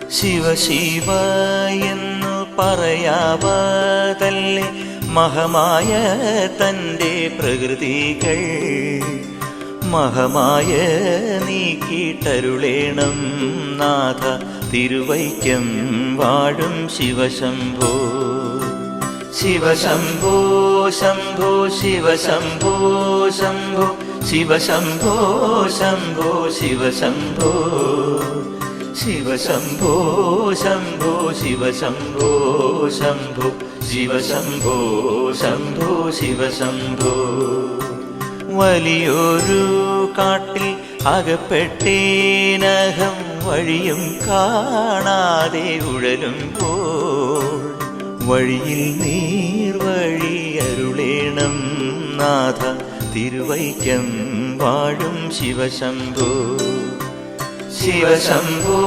ശിവ ശിവ എന്നു പറയാവതല്ലേ മഹമായ തൻ്റെ പ്രകൃതികൾ. മഹമായ നീക്കിട്ടരുളേണം നാഥ തിരുവൈക്കം വാഴും ശിവശംഭോ. ശിവശംഭോ ശംഭോ ശിവശംഭോ ശംഭോ ശിവശംഭോ ശംഭോ ശിവശംഭോ ശിവശംഭോ ശംഭോ ശിവശംഭോ ശംഭോ ശിവശംഭോ ശംഭോ ശിവശംഭോ. വലിയൊരു കാട്ടിൽ അകപ്പെട്ടേനകം വഴിയും കാണാതെ ഉഴലുമ്പോൾ വഴിയിൽ നീർവഴി അരുളേണം നാഥ തിരുവൈക്കം വാഴും ശിവശംഭോ. ശിവശംഭോ